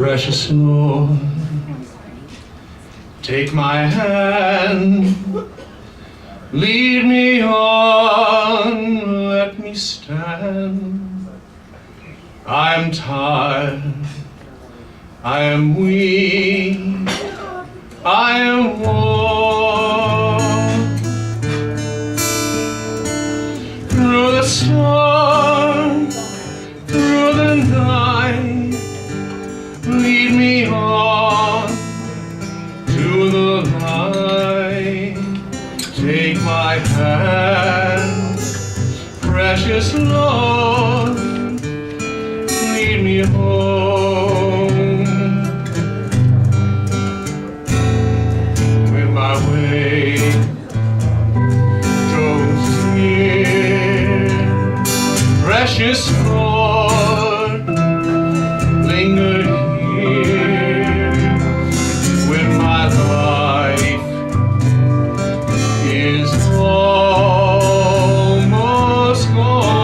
Precious Lord, take my hand, lead me on, let me stand. I am tired, I am weak, I am worn. Through the storm, through the night, lead me on to the light. Take my hand, precious Lord, lead me home. When my way grows near, precious Lord, linger here. When my life is almost gone,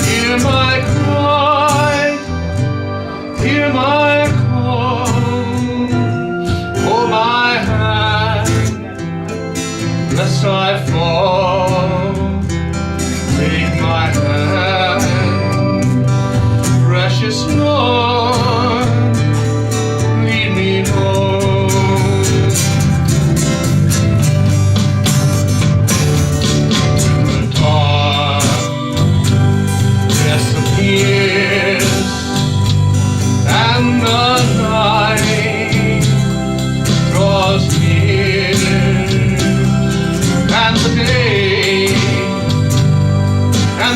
hear my cry, hear my call, hold my hand, lest I fall. Take my hand, precious Lord, lead me home. The dark disappears, and the night draws near, and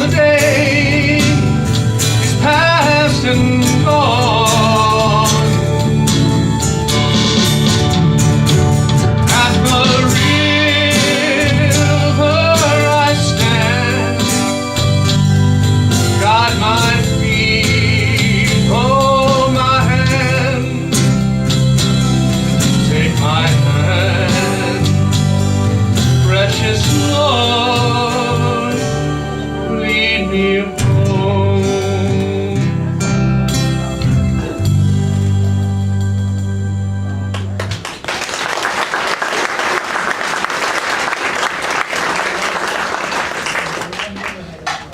the day is past and gone. At the river I stand, guide my feet, hold my hand. Take my hand, precious Lord, lead me home.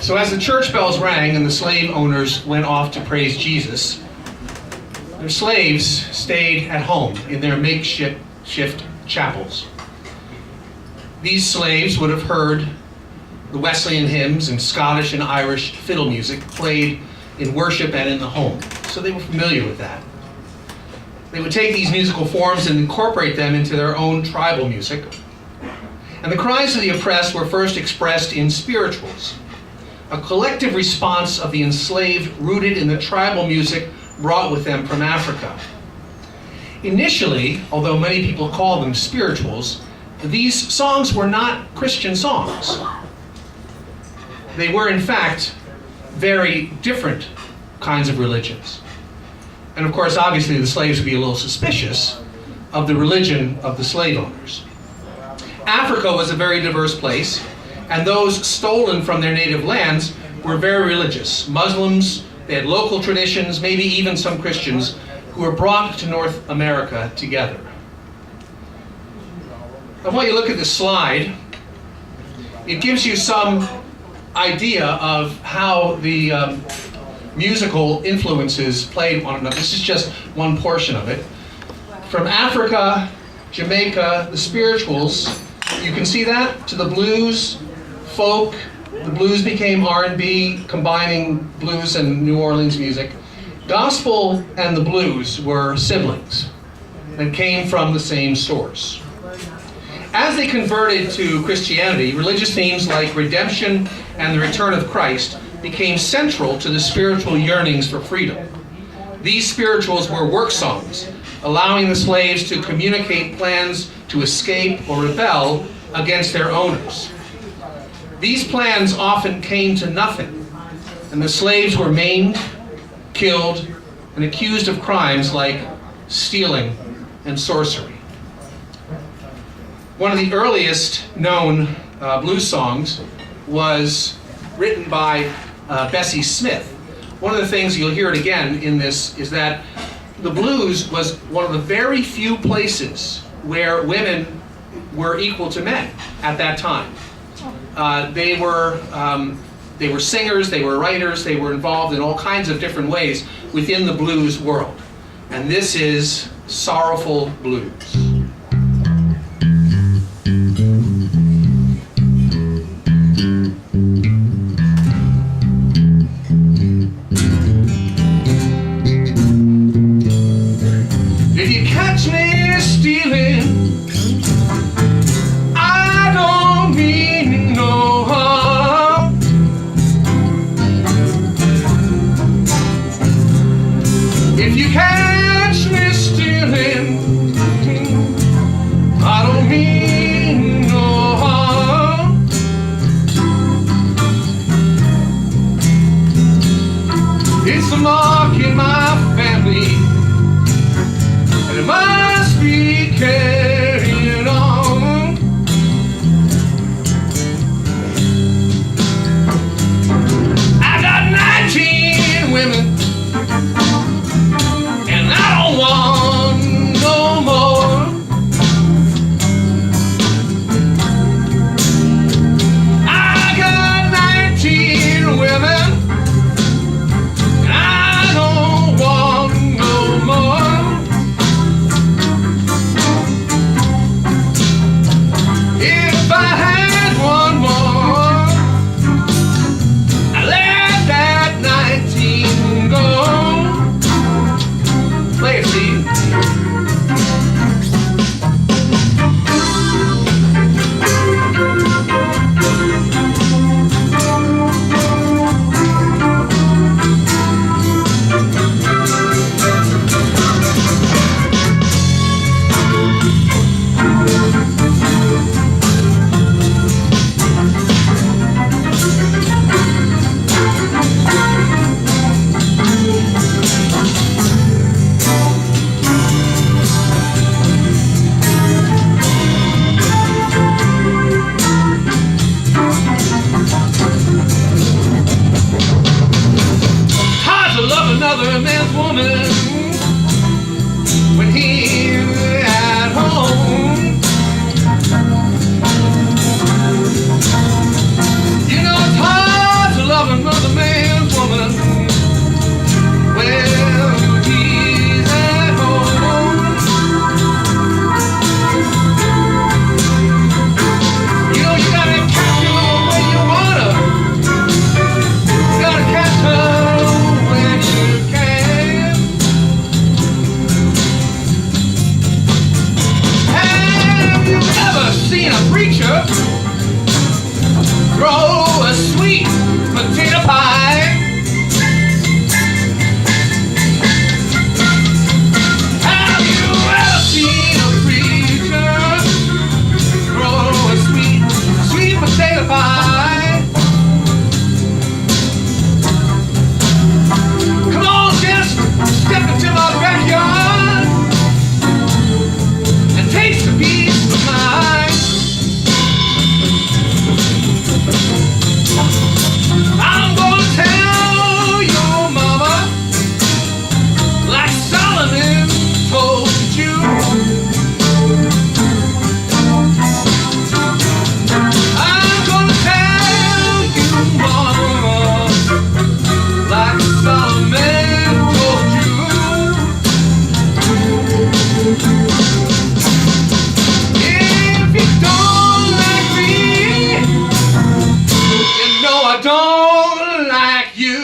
So as the church bells rang and the slave owners went off to praise Jesus, their slaves stayed at home in their makeshift chapels. These slaves would have heard the Wesleyan hymns and Scottish and Irish fiddle music played in worship and in the home, so they were familiar with that. They would take these musical forms and incorporate them into their own tribal music. And the cries of the oppressed were first expressed in spirituals, a collective response of the enslaved rooted in the tribal music brought with them from Africa. Initially, although many people call them spirituals, these songs were not Christian songs. They were, in fact, very different kinds of religions. And of course, obviously, the slaves would be a little suspicious of the religion of the slave owners. Africa was a very diverse place, and those stolen from their native lands were very religious. Muslims, they had local traditions, maybe even some Christians, who were brought to North America together. I want you to look at this slide. It gives you some idea of how the musical influences played on another. This is just one portion of it. From Africa, Jamaica, the spirituals, you can see that, to the blues, folk. The blues became R&B, combining blues and New Orleans music. Gospel and the blues were siblings that came from the same source. As they converted to Christianity, religious themes like redemption and the return of Christ became central to the spiritual yearnings for freedom. These spirituals were work songs, allowing the slaves to communicate plans to escape or rebel against their owners. These plans often came to nothing, and the slaves were maimed, killed, and accused of crimes like stealing and sorcery. One of the earliest known blues songs was written by Bessie Smith. One of the things, you'll hear it again in this, is that the blues was one of the very few places where women were equal to men at that time. They were singers, they were writers, they were involved in all kinds of different ways within the blues world. And this is Sorrowful Blues. If you catch me stealing, I don't mean no harm. If you catch me stealing, I don't mean no harm. It's the mark in my family, and it must be carried on. I got 19 women, and I don't want no more. I got 19 women, and I don't want no more. If I had one more, I'd let that 19 go. Play it, Steve. Hard to love another man's woman when he's at home. You know it's hard to love another man's woman when he's at home. You know you gotta catch her when you want her. You gotta catch her when you can. Have you ever seen a preacher throw a sweet potato pie? Have you ever seen a preacher throw a sweet potato pie? Come on, just step into my backyard and taste a piece of mine. I'm gonna tell your mama, like Solomon told you. I'm gonna tell you, mama, like Solomon told you. If you don't like me, you know I don't like you.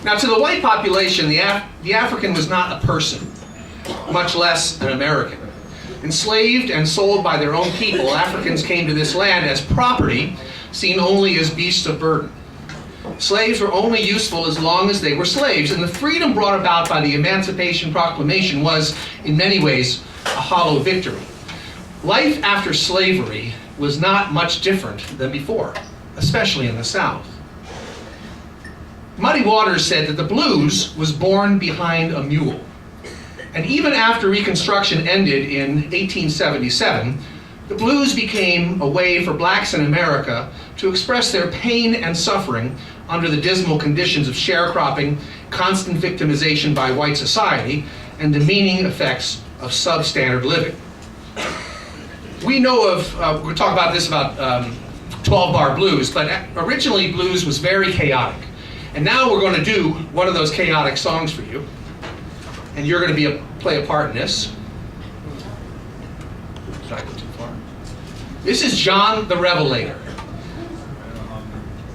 Now, to the white population, the African was not a person, much less an American. Enslaved and sold by their own people, Africans came to this land as property, seen only as beasts of burden. Slaves were only useful as long as they were slaves, and the freedom brought about by the Emancipation Proclamation was, in many ways, a hollow victory. Life after slavery was not much different than before, especially in the South. Muddy Waters said that the blues was born behind a mule. And even after Reconstruction ended in 1877, the blues became a way for blacks in America to express their pain and suffering under the dismal conditions of sharecropping, constant victimization by white society, and demeaning effects of substandard living. We know of, we're going to talk about this about 12-bar blues, but originally blues was very chaotic. And now we're going to do one of those chaotic songs for you. And you're going to play a part in this. Did I go too far? This is John the Revelator.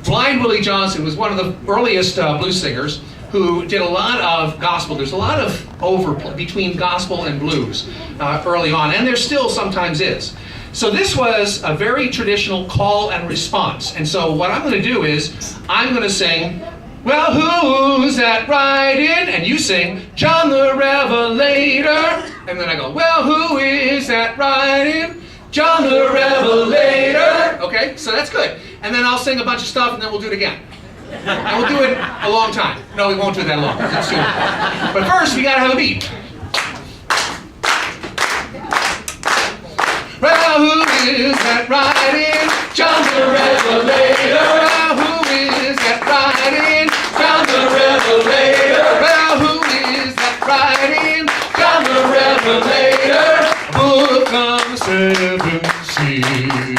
Blind Willie Johnson was one of the earliest blues singers who did a lot of gospel. There's a lot of overplay between gospel and blues early on, and there still sometimes is. So this was a very traditional call and response. And so what I'm going to do is I'm going to sing, "Well, who's that riding?" And you sing, "John the Revelator." And then I go, "Well, who is that riding? John the Revelator." Okay, so that's good. And then I'll sing a bunch of stuff and then we'll do it again. And we'll do it a long time. No, we won't do it that long. Let's do it. But first, we gotta have a beat. Well, who is that riding? John the Revelator. Well, who is that riding? John the Revelator. Well, who is that riding? John the Revelator. Book of the 7 seals.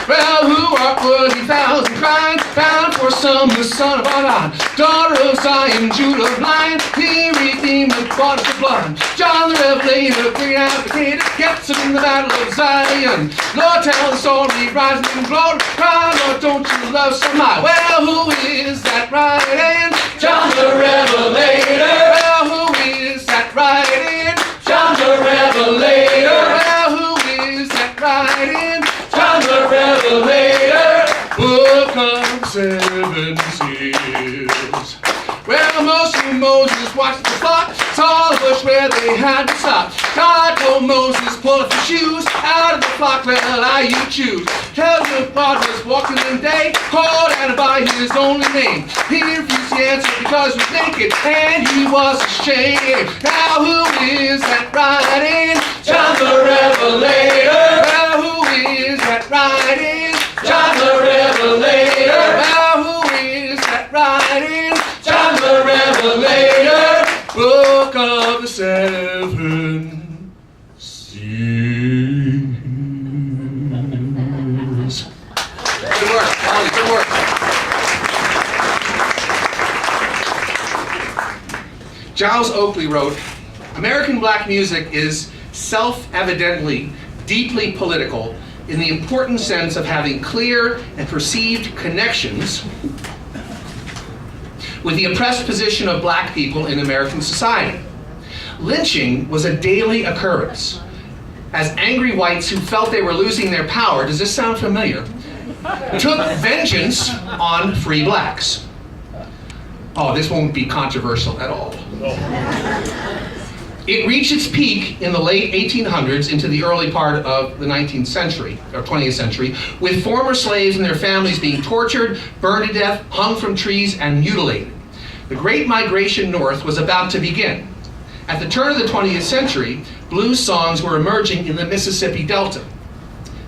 Well, who art worthy thousand crying, bound for some, the son of our daughter of Zion, Judah blind, he redeemed the bought us the blood. John the Revelator, great advocate, gets us in the battle of Zion. Lord, tell the story, rising in glory, cry, Lord, don't you love somebody? Well, who is that riding? John the Revelator. Well, who is that riding? John the Revelator. Well, who is that riding? John the Revelator, book of 7 seals. Well, Moses watched the flock, saw the bush where they had to stop. God told Moses, pull up your shoes, out of the flock, well, you choose. Tell your God was walking in the day, called out by his only name. He refused the answer because he was naked, and he was ashamed. Now who is that riding? John the Revelator. Well, who is that riding? John the Revelator. Well, who is that riding? John the Revelator. Book of the 7 seals. Good work, Ollie, good work. Giles Oakley wrote, "American black music is self-evidently deeply political in the important sense of having clear and perceived connections with the oppressed position of black people in American society. Lynching was a daily occurrence, as angry whites who felt they were losing their power, does this sound familiar, took vengeance on free blacks." Oh, this won't be controversial at all. It reached its peak in the late 1800s into the early part of the 19th century, or 20th century, with former slaves and their families being tortured, burned to death, hung from trees, and mutilated. The Great Migration North was about to begin. At the turn of the 20th century, blues songs were emerging in the Mississippi Delta,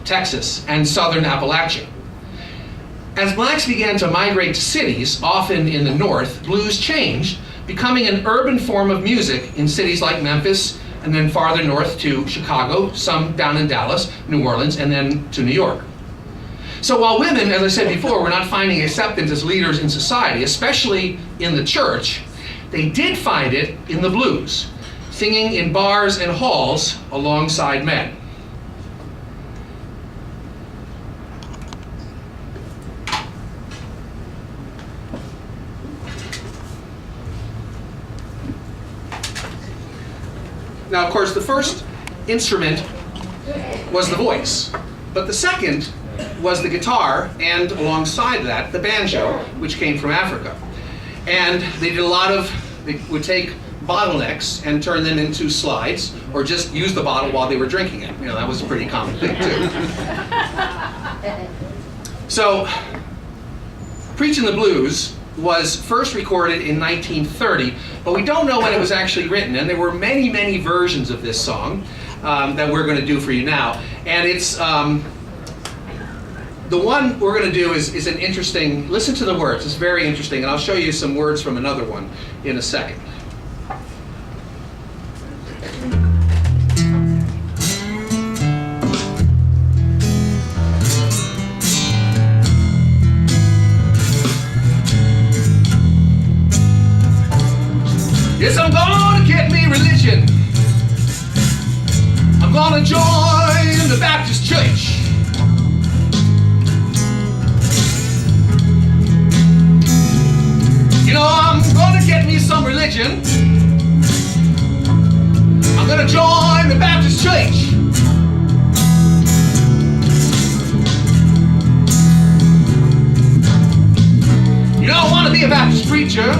Texas, and southern Appalachia. As blacks began to migrate to cities, often in the north, blues changed, becoming an urban form of music in cities like Memphis, and then farther north to Chicago, some down in Dallas, New Orleans, and then to New York. So while women, as I said before, were not finding acceptance as leaders in society, especially in the church, they did find it in the blues, singing in bars and halls alongside men. Now, of course, the first instrument was the voice, but the second was the guitar, and alongside that, the banjo, which came from Africa. And they did a lot of, they would take bottlenecks and turn them into slides, or just use the bottle while they were drinking it. You know, that was a pretty common thing too. So, Preachin' the Blues was first recorded in 1930, but we don't know when it was actually written, and there were many, many versions of this song that we're going to do for you now. And it's, the one we're going to do is an interesting, listen to the words, it's very interesting, and I'll show you some words from another one in a second. Yes, I'm gonna get me religion. I'm gonna join the Baptist church. You know, I'm gonna get me some religion. I'm gonna join the Baptist church. You know, I wanna be a Baptist preacher,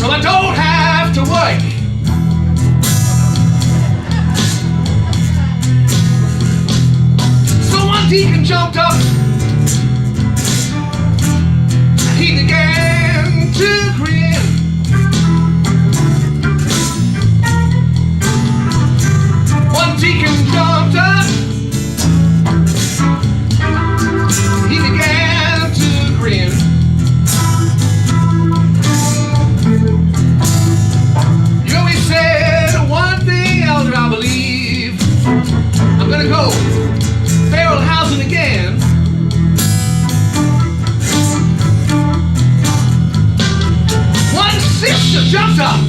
so I don't have to work. So one deacon jumped up, and he began to grin. One deacon jumped up, he began to grin. I believe I'm gonna go feral housing again. One sister jumped up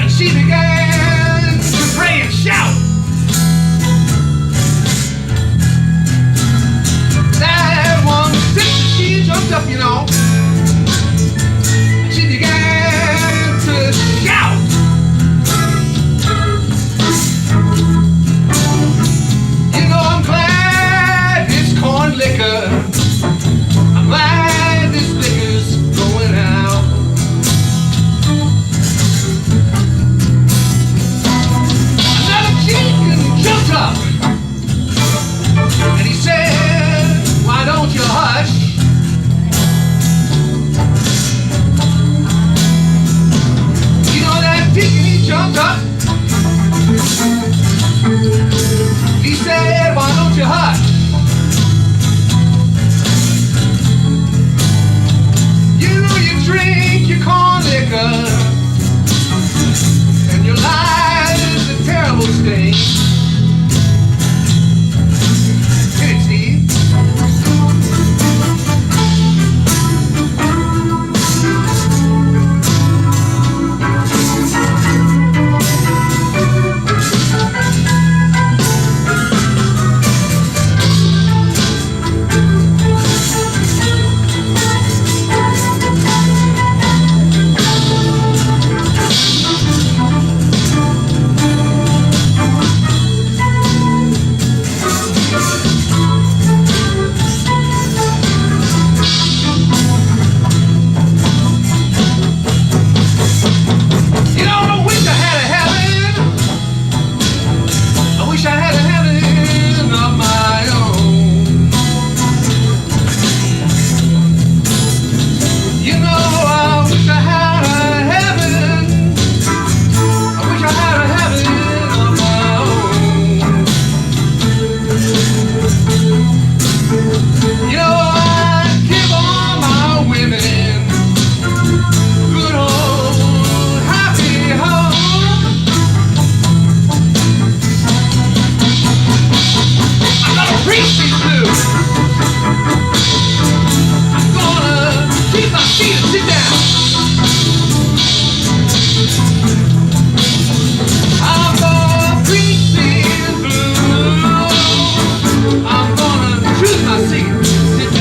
and she began to pray and shout. That one sister, she jumped up, you know, and she began to shout. Liquor. I'm glad this liquor's going out. Another chicken jumped up and he said, why don't you hush? You know that deacon, he jumped up. He said, why don't you hush? Drink your corn liquor, and your life is a terrible stain. Hit it, Steve. Sit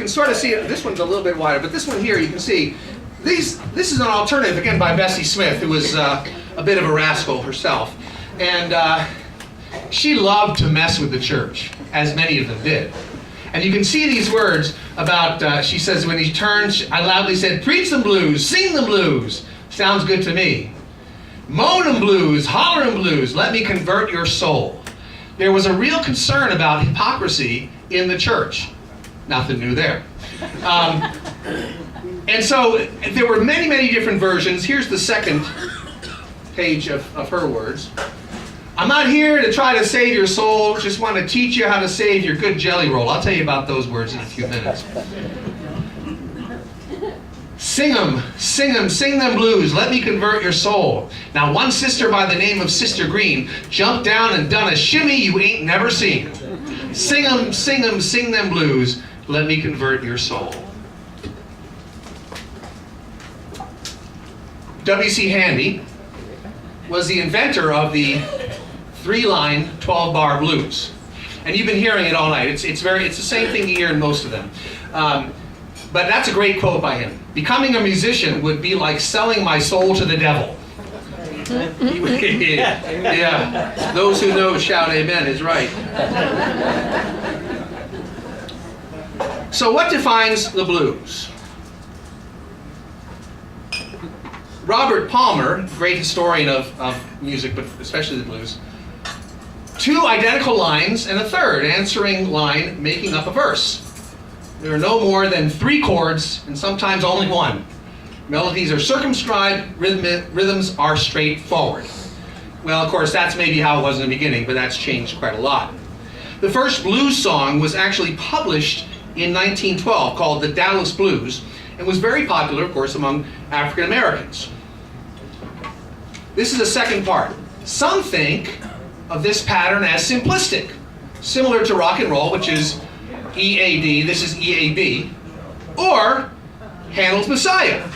can sort of see it. This one's a little bit wider, but this one here you can see. This is an alternative, again, by Bessie Smith, who was a bit of a rascal herself. And she loved to mess with the church, as many of them did. And you can see these words about, she says, when he turned, I loudly said, preach them blues, sing them blues. Sounds good to me. Moan them blues, holler them blues, let me convert your soul. There was a real concern about hypocrisy in the church. Nothing new there. And so there were many, many different versions. Here's the second page of her words. I'm not here to try to save your soul, just want to teach you how to save your good jelly roll. I'll tell you about those words in a few minutes. Sing them, sing them, sing them blues, let me convert your soul. Now one sister by the name of Sister Green jumped down and done a shimmy you ain't never seen. Sing them, sing them, sing them blues, let me convert your soul. W.C. Handy was the inventor of the 3-line 12-bar blues. And you've been hearing it all night. It's the same thing you hear in most of them. But that's a great quote by him. Becoming a musician would be like selling my soul to the devil. Yeah. Those who know shout amen is right. So what defines the blues? Robert Palmer, great historian of music, but especially the blues, 2 identical lines and a third answering line making up a verse. There are no more than 3 chords and sometimes only 1. Melodies are circumscribed, rhythms are straightforward. Well, of course, that's maybe how it was in the beginning, but that's changed quite a lot. The first blues song was actually published in 1912 called the Dallas Blues, and was very popular, of course, among African Americans. This is the second part. Some think of this pattern as simplistic, similar to rock and roll, which is EAD, this is EAB, or Handel's Messiah.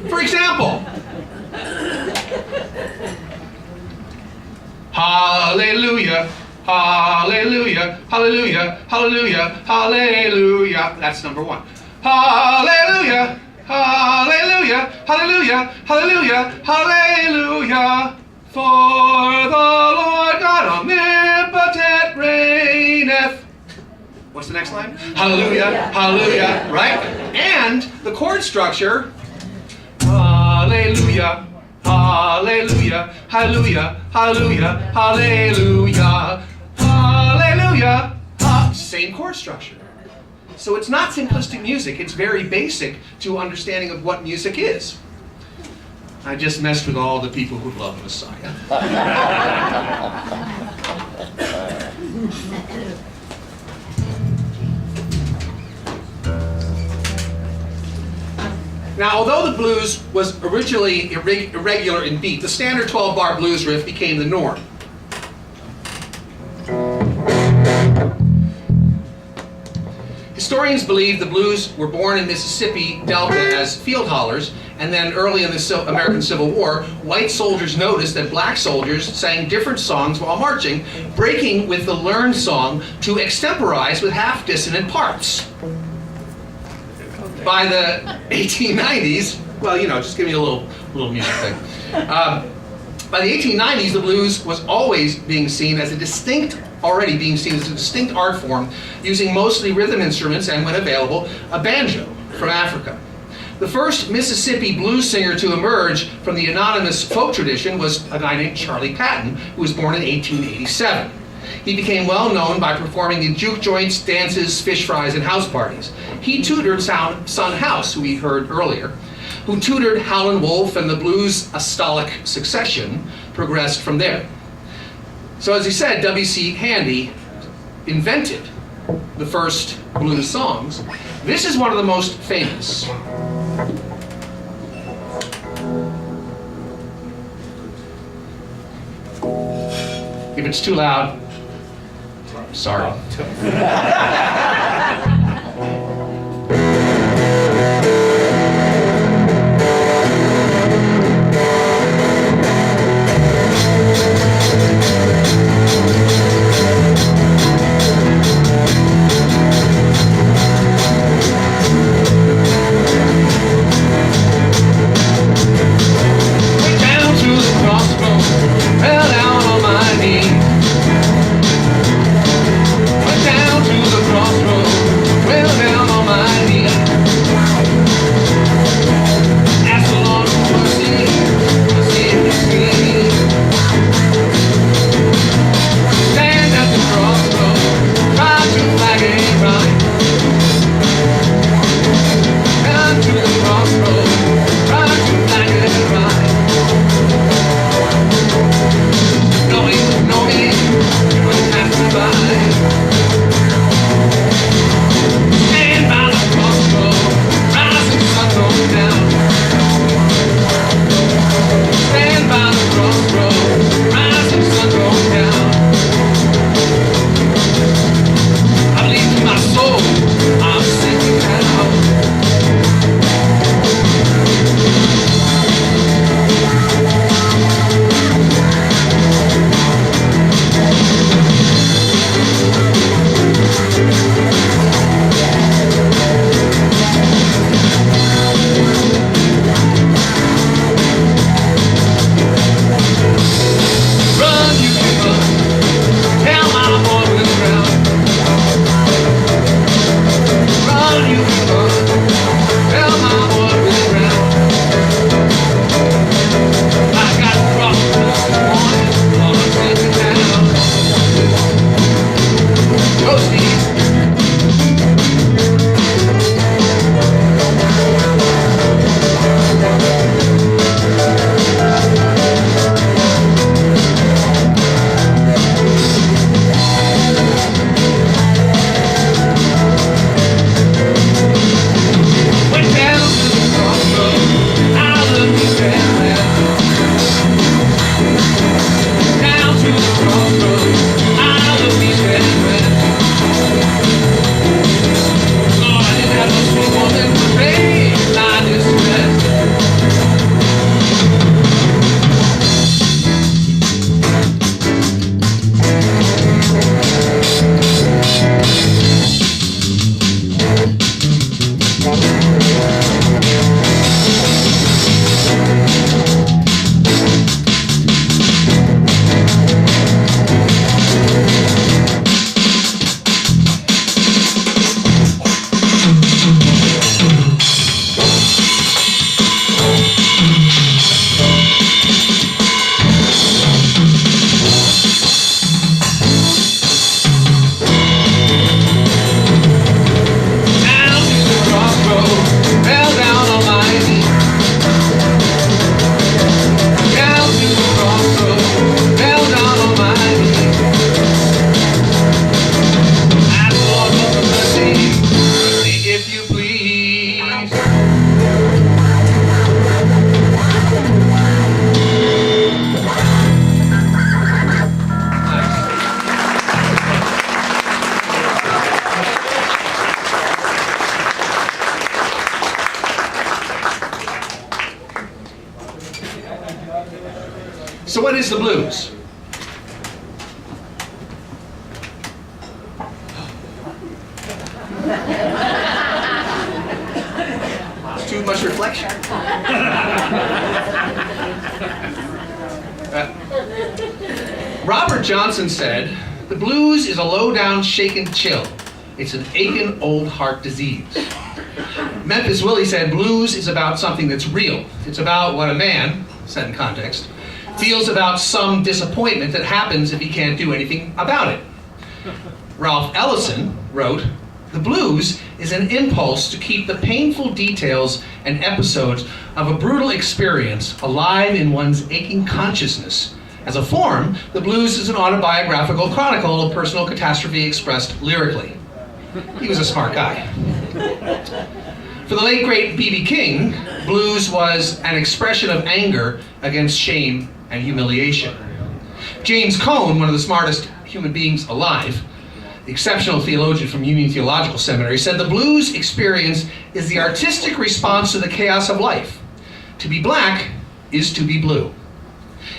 For example, hallelujah, hallelujah, hallelujah, hallelujah, hallelujah. That's number 1. Hallelujah, hallelujah, hallelujah, hallelujah, hallelujah. For the Lord God omnipotent reigneth. What's the next line? Hallelujah, hallelujah, right? And the chord structure, hallelujah, hallelujah, hallelujah, hallelujah, hallelujah, hallelujah. Same chord structure. So it's not simplistic music. It's very basic to understanding of what music is. I just messed with all the people who love Messiah. Now, although the blues was originally irregular in beat, the standard 12-bar blues riff became the norm. Historians believe the blues were born in Mississippi Delta as field hollers, and then early in the American Civil War, white soldiers noticed that black soldiers sang different songs while marching, breaking with the learned song to extemporize with half-dissonant parts. By the 1890s, well, you know, just give me a little music thing. By the 1890s, the blues was always being seen as a distinct art form, using mostly rhythm instruments and, when available, a banjo from Africa. The first Mississippi blues singer to emerge from the anonymous folk tradition was a guy named Charlie Patton, who was born in 1887. He became well known by performing in juke joints, dances, fish fries, and house parties. He tutored Son House, who we heard earlier, who tutored Howlin' Wolf, and the blues' apostolic succession progressed from there. So as he said, W.C. Handy invented the first blues songs. This is one of the most famous. If it's too loud, sorry. Down to the crossroads, trying to find it right. Knowing you wouldn't pass me by. Stand by the crossroads, rising sun goes down. Stand by the crossroads, rising sun goes down. I believe to my soul, I'm sinking down. Run, you can run. Tell my boy we'll drown. Run, you can run. Tell my boy we'll drown. I got crossroads this morning, while I'm sinking down. Go, Steve. Went down to the crossroads, out of the dreamland. Down to the crossroads, out of the dreamland. Lord, I didn't have no sweet woman to raise my distress. Down to the crossroads, fell down on my knees. Down to the crossroads, fell down on my knees. Ask the Lord for mercy, mercy if you please. So what is the blues? Too much reflection. Robert Johnson said, "The blues is a low-down shaken chill. It's an aching old heart disease." Memphis Willie said, "Blues is about something that's real. It's about what a man," set in context, "feels about some disappointment that happens if he can't do anything about it." Ralph Ellison wrote, "The blues is an impulse to keep the painful details and episodes of a brutal experience alive in one's aching consciousness. As a form, the blues is an autobiographical chronicle of personal catastrophe expressed lyrically." He was a smart guy. For the late great B.B. King, blues was an expression of anger against shame and humiliation. James Cone, one of the smartest human beings alive, the exceptional theologian from Union Theological Seminary, said the blues experience is the artistic response to the chaos of life. To be black is to be blue.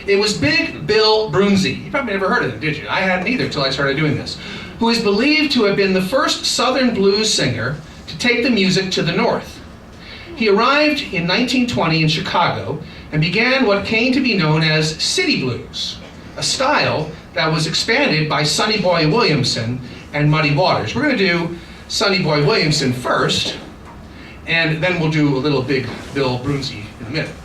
It was Big Bill Broonzy, you probably never heard of him, did you? I hadn't either until I started doing this, who is believed to have been the first Southern blues singer to take the music to the North. He arrived in 1920 in Chicago and began what came to be known as city blues, a style that was expanded by Sonny Boy Williamson and Muddy Waters. We're going to do Sonny Boy Williamson first, and then we'll do a little Big Bill Broonzy in a minute.